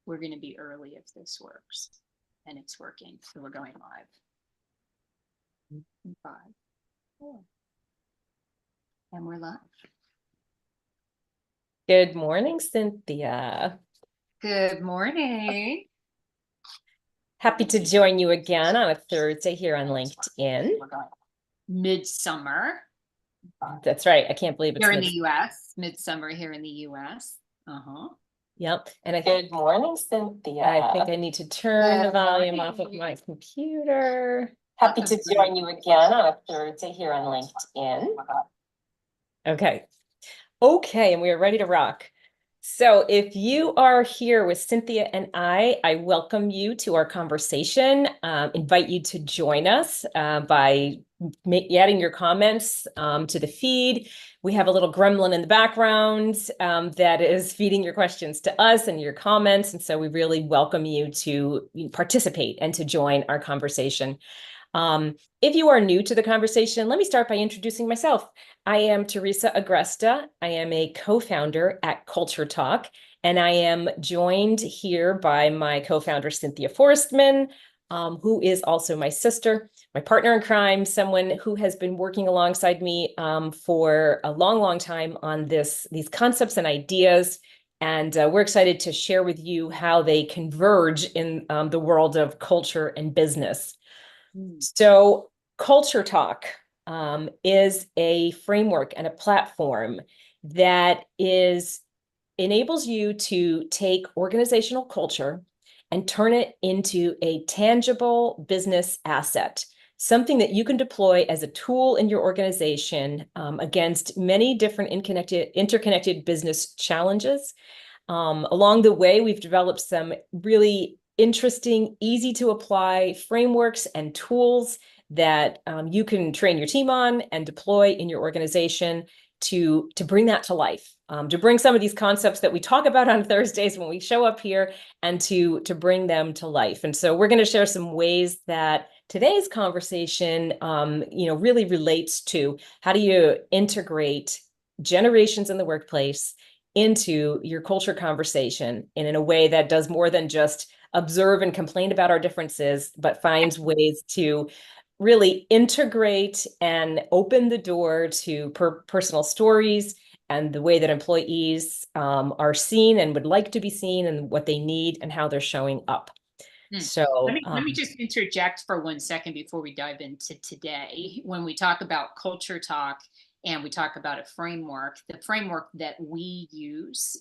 we're going to be early if this works. And it's working. So we're going live. 5, 4. And we're live. Good morning, Cynthia. Good morning. Happy to join you again on a Thursday here on LinkedIn. Midsummer. That's right. I can't believe it's here in the US. Midsummer here in the US. Yep. And good morning, Cynthia. I think I need to turn the volume off of my computer. Happy to join you again on a Thursday here on LinkedIn. Okay. Okay, and we are ready to rock. So if you are here with Cynthia and I welcome you to our conversation, invite you to join us by adding your comments to the feed. We have a little gremlin in the background that is feeding your questions to us and your comments. And so we really welcome you to participate and to join our conversation. If you are new to the conversation, let me start by introducing myself. I am Teresa Agresta. I am a co-founder at Culture Talk, and I am joined here by my co-founder, Cynthia Forstman, who is also my sister, my partner in crime, someone who has been working alongside me for a long, long time on these concepts and ideas. And we're excited to share with you how they converge in the world of culture and business. So Culture Talk is a framework and a platform that enables you to take organizational culture and turn it into a tangible business asset, something that you can deploy as a tool in your organization against many different interconnected business challenges. Along the way, we've developed some really interesting, easy to apply frameworks and tools that you can train your team on and deploy in your organization to bring that to life, to bring some of these concepts that we talk about on Thursdays when we show up here and to bring them to life. And so we're going to share some ways that today's conversation, really relates to how do you integrate generations in the workplace into your culture conversation and in a way that does more than just observe and complain about our differences, but finds ways to really integrate and open the door to personal stories and the way that employees are seen and would like to be seen and what they need and how they're showing up. So let me just interject for 1 second before we dive into today. When we talk about Culture Talk and we talk about a framework, the framework that we use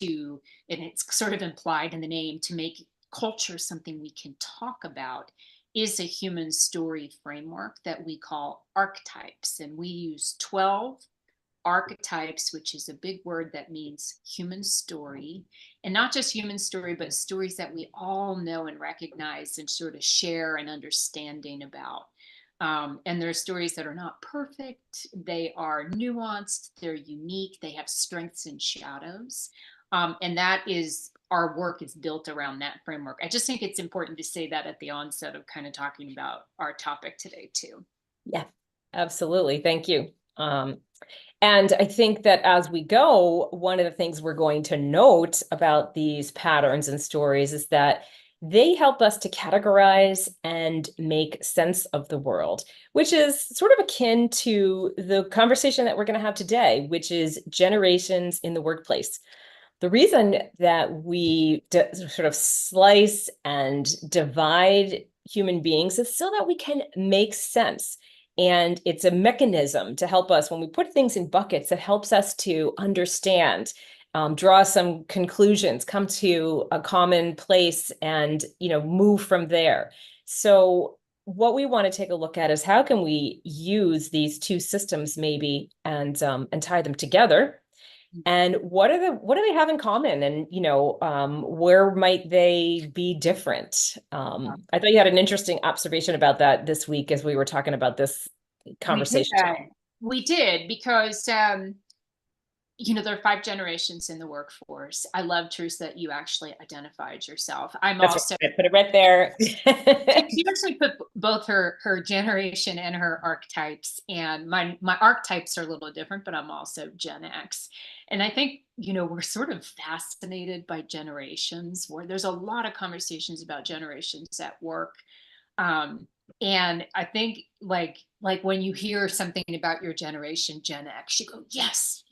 to, and it's sort of implied in the name, to make culture something we can talk about, is a human story framework that we call archetypes. And we use 12 archetypes, which is a big word that means human story, and not just human story, but stories that we all know and recognize and sort of share an understanding about. And there are stories that are not perfect. They are nuanced. They're unique. They have strengths and shadows. And that is, our work is built around that framework. I just think it's important to say that at the onset of kind of talking about our topic today too. Yeah, absolutely. Thank you. And I think that as we go, one of the things we're going to note about these patterns and stories is that they help us to categorize and make sense of the world, which is sort of akin to the conversation that we're going to have today, which is generations in the workplace. The reason that we sort of slice and divide human beings is so that we can make sense. And it's a mechanism to help us when we put things in buckets that helps us to understand, draw some conclusions, come to a common place and, move from there. So what we want to take a look at is how can we use these two systems maybe and tie them together. And what do they have in common? And, where might they be different? I thought you had an interesting observation about that this week as we were talking about this conversation. We did because there are 5 generations in the workforce. I love, Truce, that you actually identified yourself. I'm That's also right. I put it right there. she actually put both her generation and her archetypes, and my archetypes are a little different, but I'm also Gen X. And I think, we're sort of fascinated by generations, where there's a lot of conversations about generations at work. And I think like when you hear something about your generation, Gen X, you go, yes,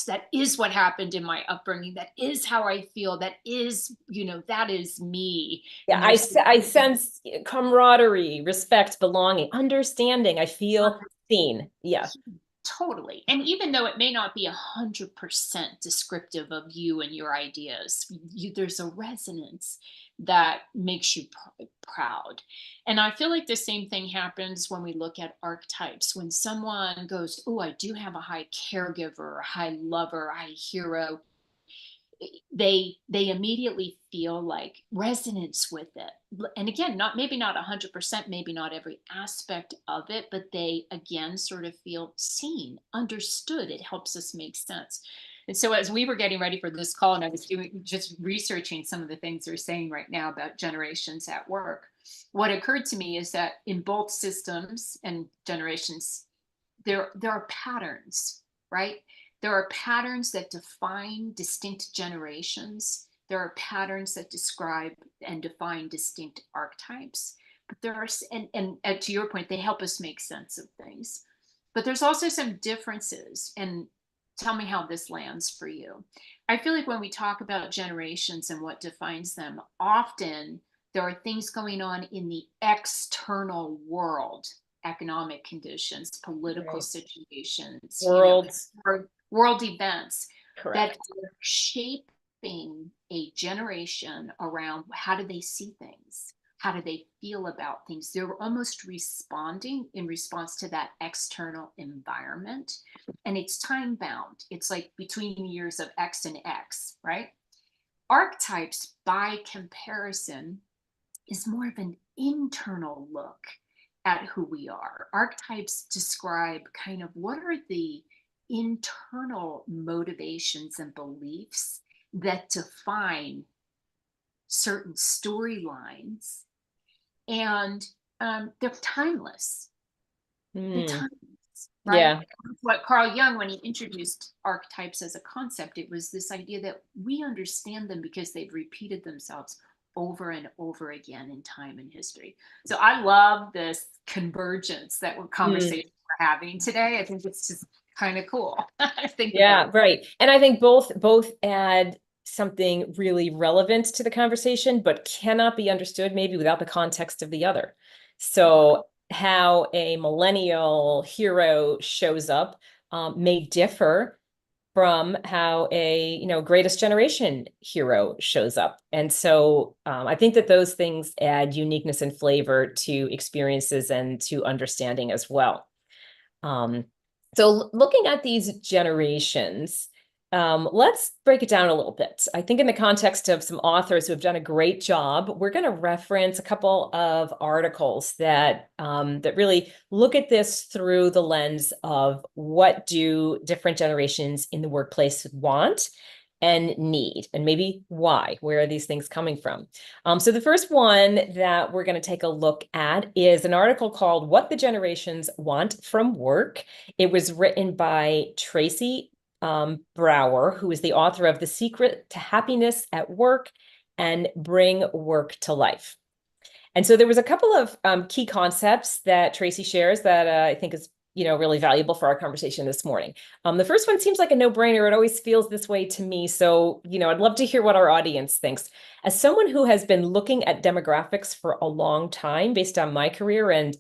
that is what happened in my upbringing. That is how I feel. That is, that is me. Yeah, I sense camaraderie, respect, belonging, understanding. I feel seen. Yeah. Totally. And even though it may not be 100% descriptive of you and your ideas, there's a resonance that makes you proud. And I feel like the same thing happens when we look at archetypes. When someone goes, oh, I do have a high caregiver, a high lover, a high hero, they immediately feel like resonance with it. And again, maybe not 100%, maybe not every aspect of it, but they again sort of feel seen, understood. It helps us make sense. And so as we were getting ready for this call, and I was just researching some of the things they're saying right now about generations at work, what occurred to me is that in both systems and generations, there are patterns, right? There are patterns that define distinct generations. There are patterns that describe and define distinct archetypes. But there are, and to your point, they help us make sense of things. But there's also some differences. And tell me how this lands for you. I feel like when we talk about generations and what defines them, often there are things going on in the external world, economic conditions, political situations, world events. Correct. That are shaping a generation around how do they see things? How do they feel about things? They're almost responding in response to that external environment. And it's time bound. It's like between the years of X and X, right? Archetypes, by comparison, is more of an internal look at who we are. Archetypes describe kind of what are the internal motivations and beliefs that define certain storylines, and they're timeless. They're timeless, right? Yeah. What Carl Jung, when he introduced archetypes as a concept, it was this idea that we understand them because they've repeated themselves over and over again in time and history. So I love this convergence that we're having today. I think it's just kind of cool. I think. Yeah, right. And I think both add something really relevant to the conversation, but cannot be understood maybe without the context of the other. So how a millennial hero shows up may differ from how a greatest generation hero shows up. And so I think that those things add uniqueness and flavor to experiences and to understanding as well. So looking at these generations, let's break it down a little bit. I think in the context of some authors who have done a great job, we're going to reference a couple of articles that that really look at this through the lens of what do different generations in the workplace want and need, and maybe why. Where are these things coming from? So the first one that we're going to take a look at is an article called "What the Generations Want from Work." It was written by Tracy Brower, who is the author of The Secret to Happiness at Work and Bring Work to Life. And so there was a couple of key concepts that Tracy shares that I think is really valuable for our conversation this morning. The first one seems like a no-brainer. It always feels this way to me. So, I'd love to hear what our audience thinks. As someone who has been looking at demographics for a long time, based on my career and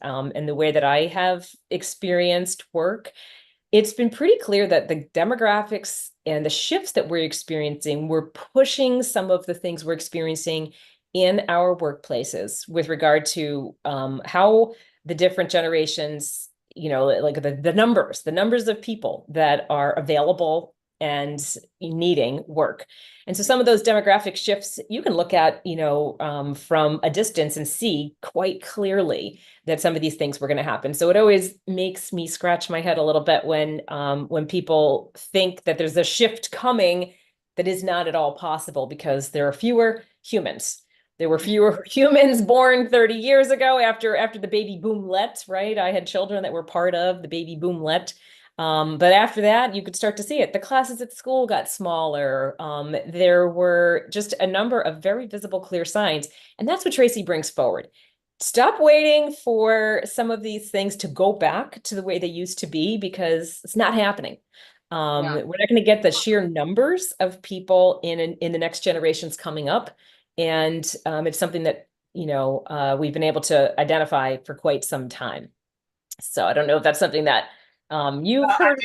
the way that I have experienced work, it's been pretty clear that the demographics and the shifts that we're experiencing, we're pushing some of the things we're experiencing in our workplaces with regard to how the different generations, like the numbers of people that are available and needing work. And so some of those demographic shifts you can look at, from a distance and see quite clearly that some of these things were going to happen. So it always makes me scratch my head a little bit when people think that there's a shift coming that is not at all possible because there are fewer humans. There were fewer humans born 30 years ago after the baby boomlet, right? I had children that were part of the baby boomlet. But after that, you could start to see it. The classes at school got smaller. There were just a number of very visible, clear signs. And that's what Tracy brings forward. Stop waiting for some of these things to go back to the way they used to be because it's not happening. We're not going to get the sheer numbers of people in the next generations coming up. And it's something that, we've been able to identify for quite some time. So I don't know if that's something that you've heard.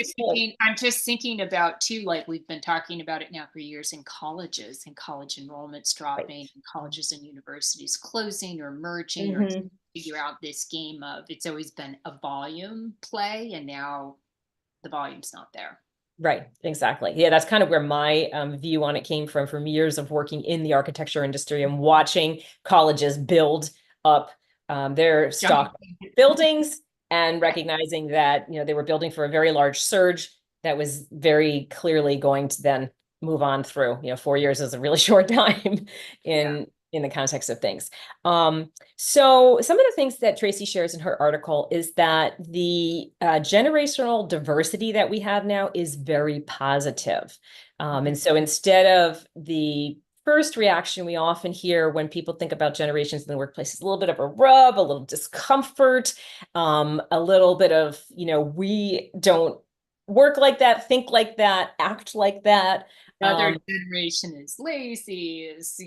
I'm just thinking about too, like we've been talking about it now for years in colleges and college enrollments dropping, and colleges and universities closing or merging or figure out this game of it's always been a volume play and now the volume's not there. Right, exactly. Yeah, that's kind of where my view on it came from years of working in the architecture industry and watching colleges build up their stock buildings and recognizing that, they were building for a very large surge that was very clearly going to then move on through. 4 years is a really short time in the context of things. So some of the things that Tracy shares in her article is that the generational diversity that we have now is very positive. And so instead of the first reaction we often hear when people think about generations in the workplace is a little bit of a rub, a little discomfort, a little bit of, we don't work like that, think like that, act like that. Another generation is lazy, is,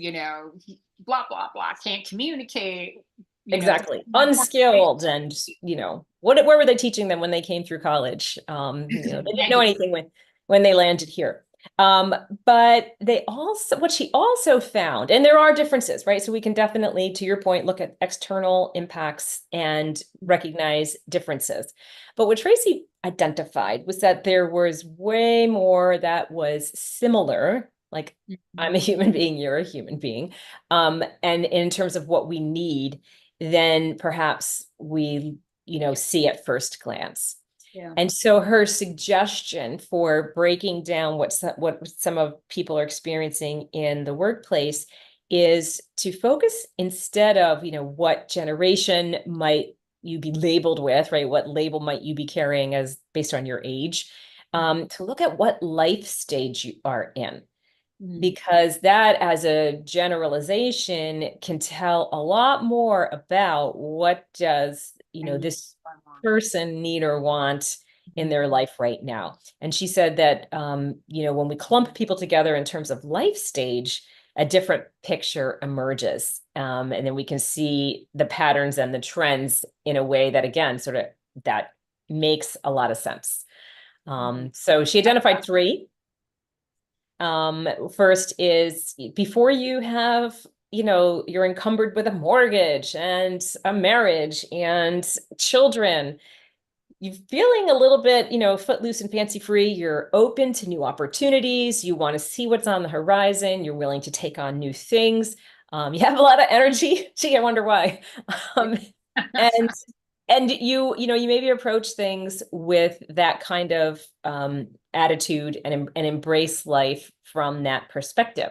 blah, blah, blah, can't communicate. Exactly. Unskilled. And, where were they teaching them when they came through college? They didn't know anything when they landed here. But what she also found, and there are differences, right? So we can definitely, to your point, look at external impacts and recognize differences. But what Tracy identified was that there was way more that was similar, like I'm a human being, you're a human being. And in terms of what we need, than perhaps we, see at first glance. Yeah. And so her suggestion for breaking down what some of people are experiencing in the workplace is to focus instead of, what generation might you be labeled with, right? What label might you be carrying as based on your age, to look at what life stage you are in. Because that as a generalization can tell a lot more about what does, this person need or want in their life right now. And she said that, when we clump people together in terms of life stage, a different picture emerges. And then we can see the patterns and the trends in a way that, again, sort of that makes a lot of sense. So she identified 3. First is before you have, you're encumbered with a mortgage and a marriage and children, you're feeling a little bit, footloose and fancy free. You're open to new opportunities. You want to see what's on the horizon. You're willing to take on new things. You have a lot of energy. Gee, I wonder why. And you maybe approach things with that kind of attitude and embrace life from that perspective.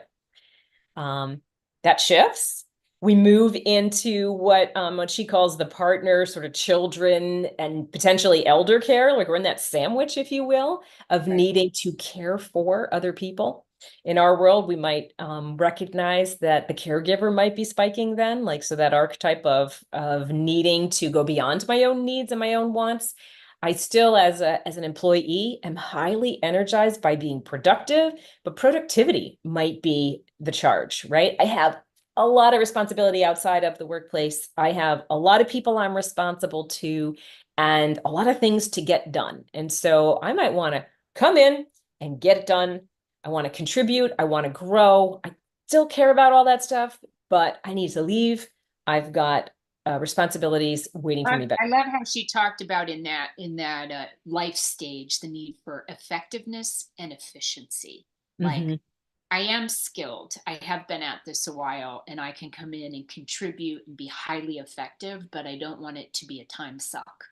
That shifts. We move into what she calls the partner, sort of children and potentially elder care. Like we're in that sandwich, if you will, of needing to care for other people. In our world, we might recognize that the caregiver might be spiking then, so that archetype of needing to go beyond my own needs and my own wants. I still, as an employee, am highly energized by being productive, but productivity might be the charge, right? I have a lot of responsibility outside of the workplace. I have a lot of people I'm responsible to and a lot of things to get done. And so I might want to come in and get it done. I want to contribute. I want to grow. I still care about all that stuff, but I need to leave. I've got responsibilities waiting for me back. I love how she talked about in that life stage, the need for effectiveness and efficiency. Like, I am skilled. I have been at this a while, and I can come in and contribute and be highly effective, but I don't want it to be a time suck.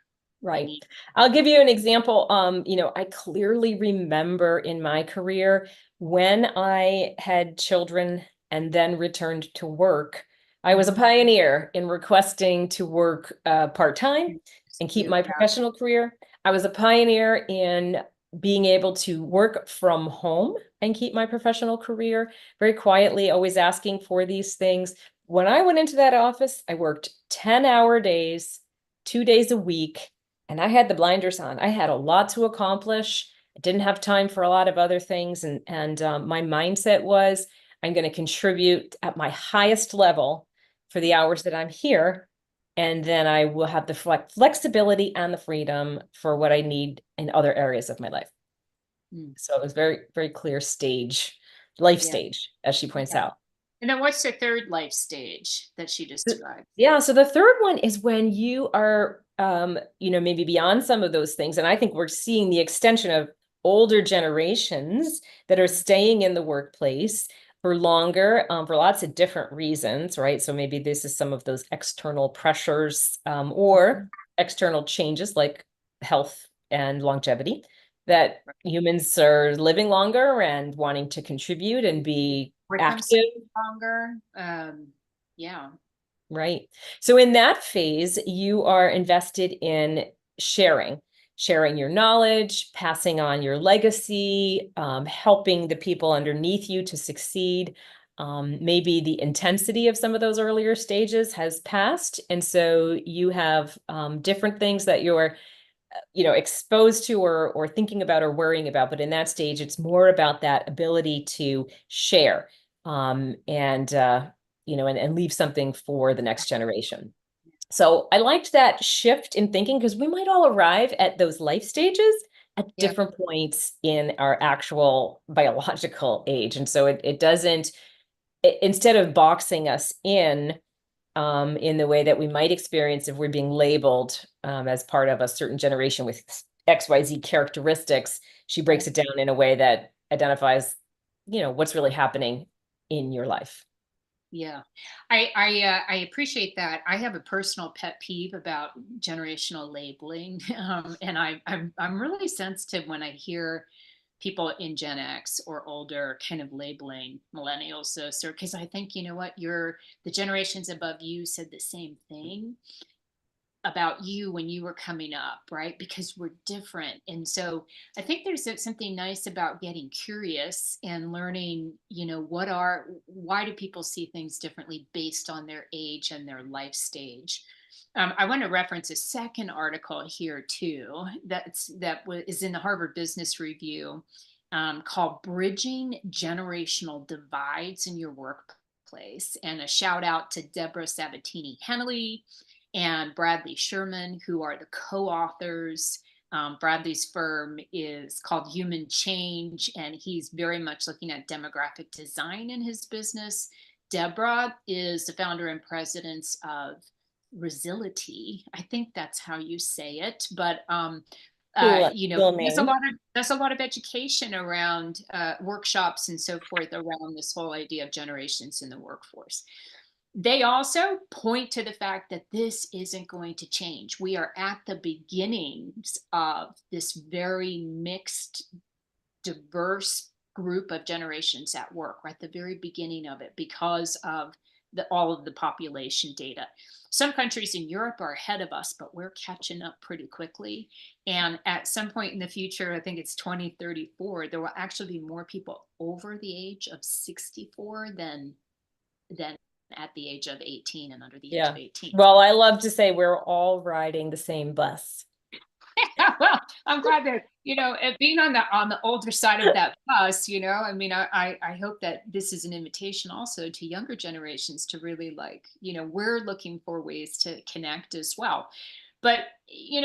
Right. I'll give you an example. I clearly remember in my career when I had children and then returned to work, I was a pioneer in requesting to work part-time and keep my professional career. I was a pioneer in being able to work from home and keep my professional career very quietly, always asking for these things. When I went into that office, I worked 10-hour days, 2 days a week, and I had the blinders on. I had a lot to accomplish. I didn't have time for a lot of other things. And my mindset was, I'm going to contribute at my highest level for the hours that I'm here. And then I will have the flexibility and the freedom for what I need in other areas of my life. So it was very, very clear life stage, as she points out. And then what's the third life stage that she described? Yeah, so the third one is when you are, maybe beyond some of those things. And I think we're seeing the extension of older generations that are staying in the workplace for longer, for lots of different reasons, right? So maybe this is some of those external pressures or external changes like health and longevity, that humans are living longer and wanting to contribute and be active longer. Yeah. Right. So in that phase, you are invested in sharing your knowledge, passing on your legacy, helping the people underneath you to succeed. Maybe the intensity of some of those earlier stages has passed. And so you have different things that you're exposed to or thinking about or worrying about. But in that stage, it's more about that ability to share and leave something for the next generation. So I liked that shift in thinking because we might all arrive at those life stages at different points in our actual biological age. And so it doesn't, instead of boxing us in the way that we might experience if we're being labeled as part of a certain generation with XYZ characteristics, she breaks it down in a way that identifies, what's really happening in your life. Yeah, I appreciate that. I have a personal pet peeve about generational labeling, and I'm really sensitive when I hear people in Gen X or older kind of labeling millennials. So, because I think, you know what, the generations above you said the same thing about you when you were coming up, right? Because we're different. And so I think there's something nice about getting curious and learning, why do people see things differently based on their age and their life stage? I want to reference a second article here too, that is in the Harvard Business Review, called Bridging Generational Divides in Your Workplace. And a shout out to Deborah Sabatini-Henley and Bradley Sherman, who are the co-authors. Bradley's firm is called Human Change, and he's very much looking at demographic design in his business. Deborah is the founder and president of Resility. I think that's how you say it, but there's a lot of education around workshops and so forth around this whole idea of generations in the workforce. They also point to the fact that this isn't going to change. We are at the beginnings of this very mixed, diverse group of generations at work. We're at the very beginning of it because of all of the population data. Some countries in Europe are ahead of us, but we're catching up pretty quickly. And at some point in the future, I think it's 2034, there will actually be more people over the age of 64 than at the age of 18 and under the age of 18. Well, I love to say we're all riding the same bus. Well, I'm glad that, being on the older side of that bus, I hope that this is an invitation also to younger generations to really we're looking for ways to connect as well. But,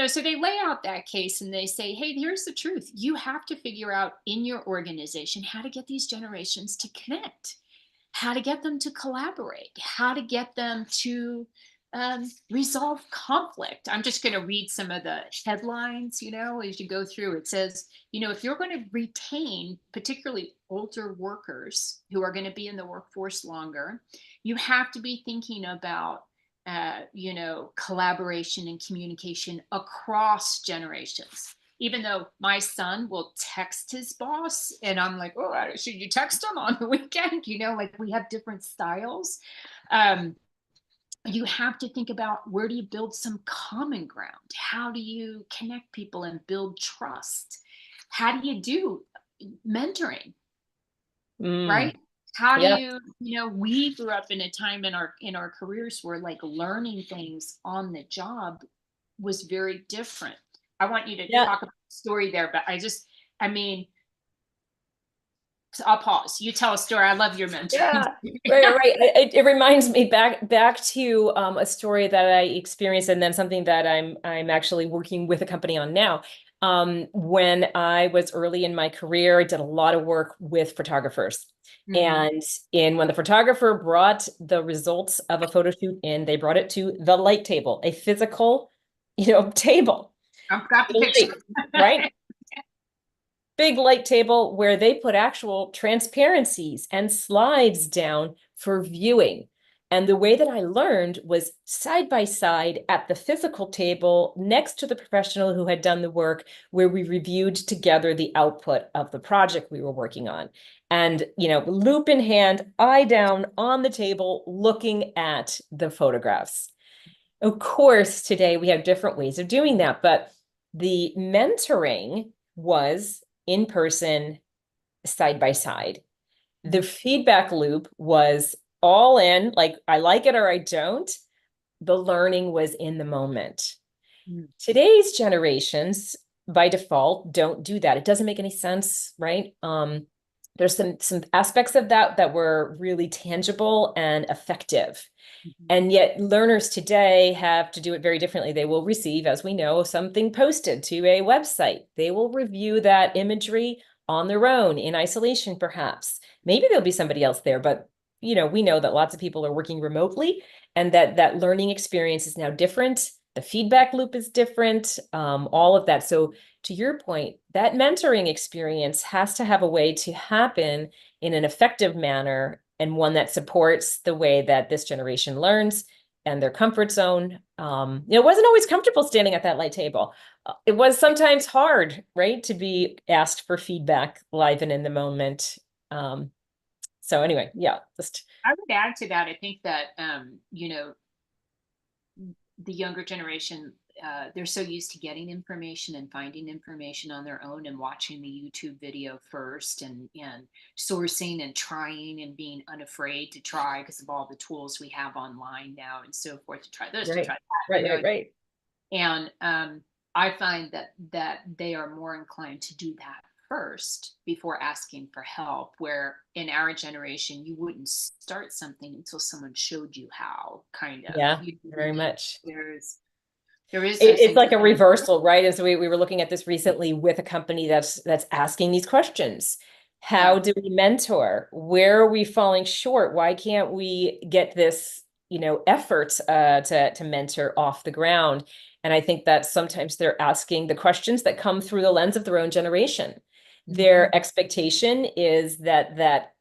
so they lay out that case and they say, hey, here's the truth. You have to figure out in your organization how to get these generations to connect, how to get them to collaborate, how to get them to resolve conflict. I'm just going to read some of the headlines, as you go through. It says, if you're going to retain particularly older workers who are going to be in the workforce longer, you have to be thinking about, collaboration and communication across generations. Even though my son will text his boss and I'm like, oh, should you text him on the weekend? Like we have different styles. You have to think about, where do you build some common ground? How do you connect people and build trust? How do you do mentoring? Right? How do we grew up in a time in our careers where like learning things on the job was very different. I want you to talk about the story there, but so I'll pause. You tell a story. I love your mentoring. Yeah, right. It reminds me back to a story that I experienced, and then something that I'm actually working with a company on now. When I was early in my career, I did a lot of work with photographers. And when the photographer brought the results of a photo shoot in, they brought it to the light table, a physical, table. I've got the picture. Right? Big light table where they put actual transparencies and slides down for viewing. And the way that I learned was side by side at the physical table next to the professional who had done the work, where we reviewed together the output of the project we were working on. And, loop in hand, eye down on the table, looking at the photographs. Of course, today we have different ways of doing that, but the mentoring was in person, side by side. The feedback loop was all in, like, I like it or I don't. The learning was in the moment. Today's generations, by default, don't do that. It doesn't make any sense, right? There's some aspects of that were really tangible and effective. And yet learners today have to do it very differently. They will receive, as we know, something posted to a website. They will review that imagery on their own, in isolation, perhaps. Maybe there'll be somebody else there, but we know that lots of people are working remotely, and that learning experience is now different. The feedback loop is different, all of that. So to your point, that mentoring experience has to have a way to happen in an effective manner, and one that supports the way that this generation learns and their comfort zone. It wasn't always comfortable standing at that light table. It was sometimes hard, right, to be asked for feedback live and in the moment. So anyway, I would add to that. I think that, the younger generation, they're so used to getting information and finding information on their own and watching the YouTube video first and sourcing and trying and being unafraid to try because of all the tools we have online now and so forth, to try this, to try that. Right. And I find that they are more inclined to do that first before asking for help, where in our generation, you wouldn't start something until someone showed you how, kind of. Yeah, very much. It's like a reversal, right? As we were looking at this recently with a company that's asking these questions. How do we mentor? Where are we falling short? Why can't we get this, effort to mentor off the ground? And I think that sometimes they're asking the questions that come through the lens of their own generation. Their expectation is that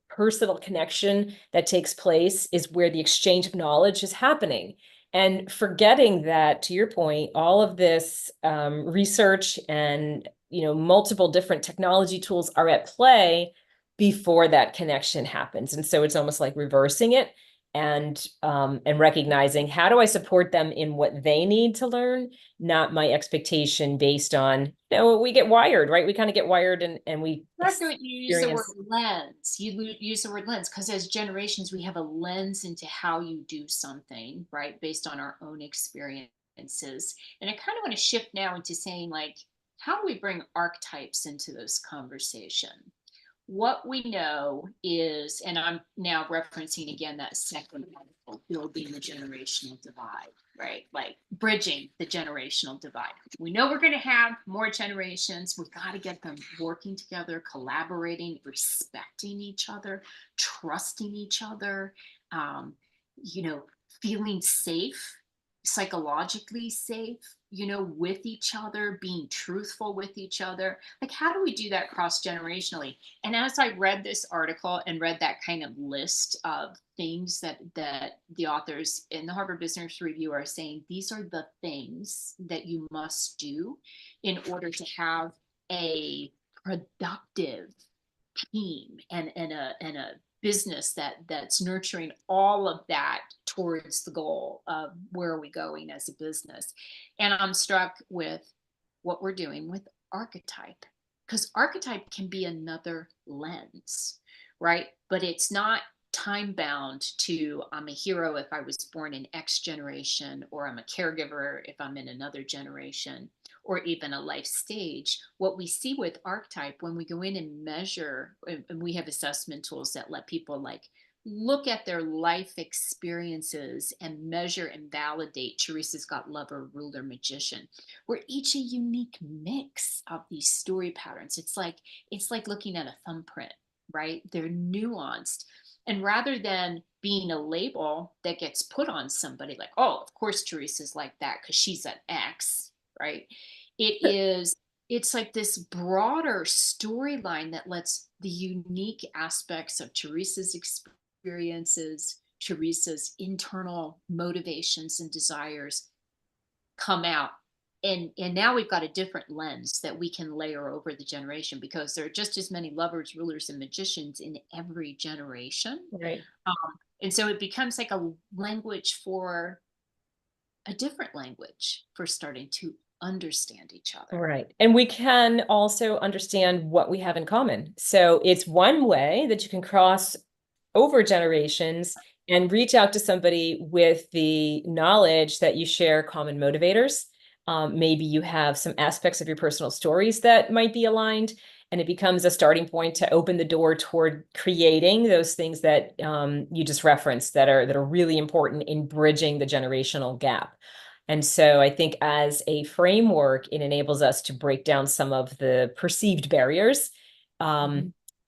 personal connection that takes place is where the exchange of knowledge is happening. And forgetting that, to your point, all of this research and multiple different technology tools are at play before that connection happens. And so it's almost like reversing it and recognizing, how do I support them in what they need to learn, not my expectation based on, we get wired, right? We kind of get wired and we you use the word lens. You use the word lens because as generations, we have a lens into how you do something, right? Based on our own experiences. And I kind of want to shift now into saying, like, how do we bring archetypes into this conversation? What we know is, and I'm now referencing again that second article, building the generational divide, right? Like bridging the generational divide. We know we're going to have more generations. We've got to get them working together, collaborating, respecting each other, trusting each other, feeling safe, psychologically safe, with each other, being truthful with each other. Like, how do we do that cross generationally? And as I read this article and read that kind of list of things that the authors in the Harvard Business Review are saying, these are the things that you must do in order to have a productive team and a business that's nurturing all of that towards the goal of where are we going as a business. And I'm struck with what we're doing with archetype, because archetype can be another lens, right? But it's not time bound to I'm a hero if I was born in X generation, or I'm a caregiver if I'm in another generation, or even a life stage. What we see with archetype when we go in and measure, and we have assessment tools that let people like look at their life experiences and measure and validate. Teresa's got lover, ruler, magician. We're each a unique mix of these story patterns. It's like looking at a thumbprint, right? They're nuanced. And rather than being a label that gets put on somebody like, oh, of course Teresa's like that because she's an X, right? It's like this broader storyline that lets the unique aspects of Teresa's experiences, Teresa's internal motivations and desires come out. And now we've got a different lens that we can layer over the generation, because there are just as many lovers, rulers, and magicians in every generation. Right. And so it becomes like a language for a different language for starting to understand each other. Right. And we can also understand what we have in common. So it's one way that you can cross over generations and reach out to somebody with the knowledge that you share common motivators. Maybe you have some aspects of your personal stories that might be aligned, and it becomes a starting point to open the door toward creating those things that you just referenced that are really important in bridging the generational gap. And so I think as a framework, it enables us to break down some of the perceived barriers.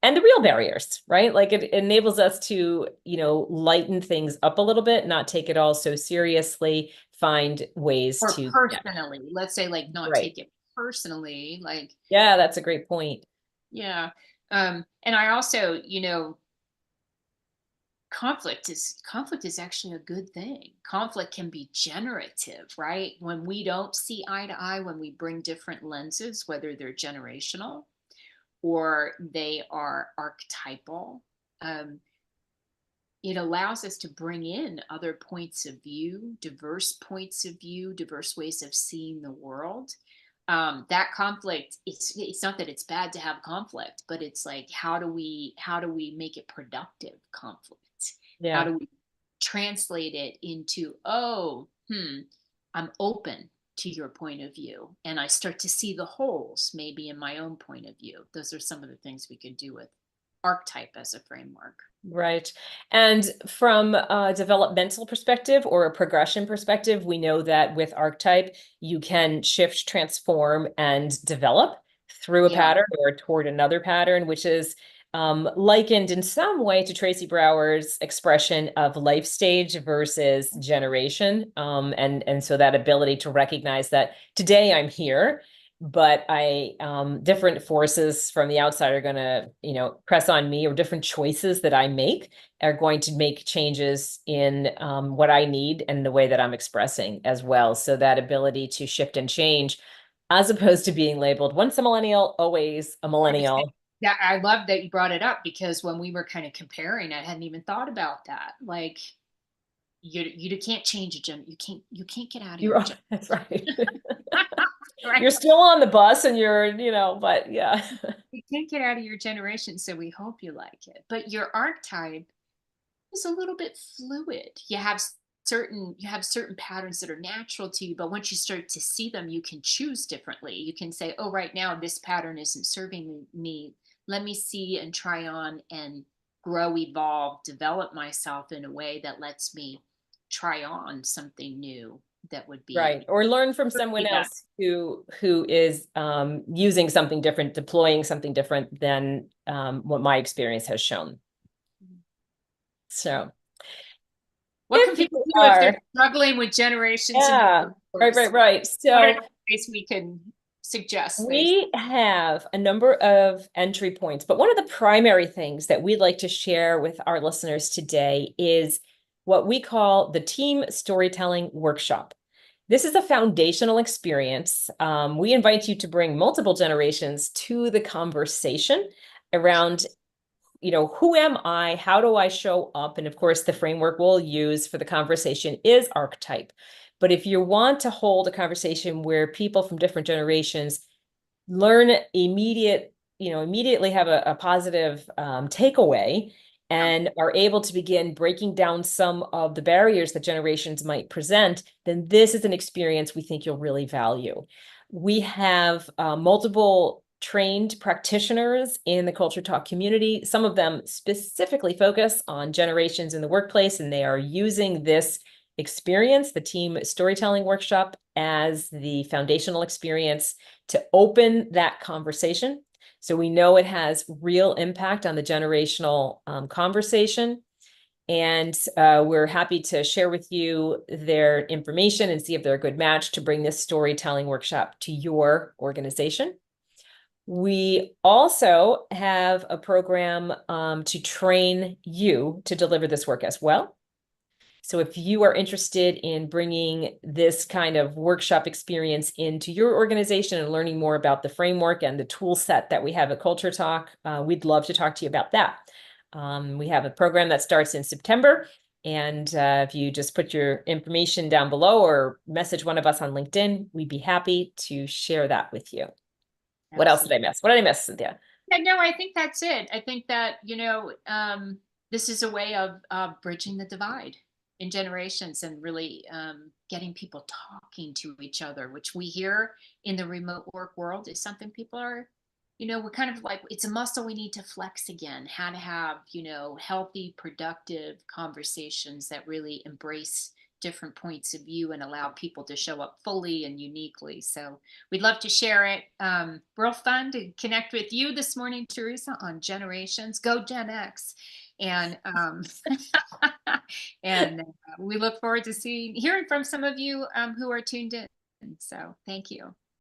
And the real barriers, right? Like it enables us to, lighten things up a little bit, not take it all so seriously, find ways or to personally, let's say, like, not Right. take it personally, like, Yeah, that's a great point. yeah. And I also, conflict is actually a good thing. Conflict can be generative, right? When we don't see eye to eye, when we bring different lenses, whether they're generational or they are archetypal, it allows us to bring in other points of view, diverse points of view, diverse ways of seeing the world. That conflict, it's not that it's bad to have conflict, but it's like, how do we make it productive conflict? How Yeah. do we translate it into, I'm open to your point of view, and I start to see the holes maybe in my own point of view. Those are some of the things we could do with archetype as a framework. Right. And from a developmental perspective or a progression perspective, we know that with archetype, you can shift, transform, and develop through a pattern or toward another pattern, which is likened in some way to Tracy Brower's expression of life stage versus generation. And so that ability to recognize that today I'm here, but different forces from the outside are going to, press on me, or different choices that I make are going to make changes in what I need and the way that I'm expressing as well. So that ability to shift and change, as opposed to being labeled once a millennial, always a millennial. Yeah, I love that you brought it up, because when we were kind of comparing, I hadn't even thought about that. Like, you can't change a gen. You can't get out of your gen. That's right. Right? You're still on the bus and but yeah. You can't get out of your generation, so we hope you like it. But your archetype is a little bit fluid. You have certain patterns that are natural to you, but once you start to see them, you can choose differently. You can say, oh, right now this pattern isn't serving me. Let me see and try on and grow, evolve, develop myself in a way that lets me try on something new that would be Right. Or learn from someone else who is using something different, deploying something different than what my experience has shown. So, What can people do if they're struggling with generations? Yeah, right. So what are ways we can suggest? We have a number of entry points, but one of the primary things that we'd like to share with our listeners today is what we call the Team Storytelling Workshop. This is a foundational experience. We invite you to bring multiple generations to the conversation around, who am I? How do I show up? And of course, the framework we'll use for the conversation is archetype. But if you want to hold a conversation where people from different generations learn immediately have a positive takeaway and are able to begin breaking down some of the barriers that generations might present, then this is an experience we think you'll really value. We have multiple trained practitioners in the Culture Talk community. Some of them specifically focus on generations in the workplace, and they are using this experience, the Team Storytelling Workshop, as the foundational experience to open that conversation. So we know it has real impact on the generational conversation. And we're happy to share with you their information and see if they're a good match to bring this storytelling workshop to your organization. We also have a program to train you to deliver this work as well. So if you are interested in bringing this kind of workshop experience into your organization and learning more about the framework and the tool set that we have at Culture Talk, we'd love to talk to you about that. We have a program that starts in September. And if you just put your information down below or message one of us on LinkedIn, we'd be happy to share that with you. Absolutely. What else did I miss? What did I miss, Cynthia? Yeah, no, I think that's it. I think that, this is a way of bridging the divide in generations and really getting people talking to each other, which we hear in the remote work world is something people are, we're kind of like, it's a muscle we need to flex again, how to have, healthy, productive conversations that really embrace different points of view and allow people to show up fully and uniquely. So we'd love to share it. Real fun to connect with you this morning, Teresa, on generations. Go Gen X. And we look forward to hearing from some of you who are tuned in. So thank you.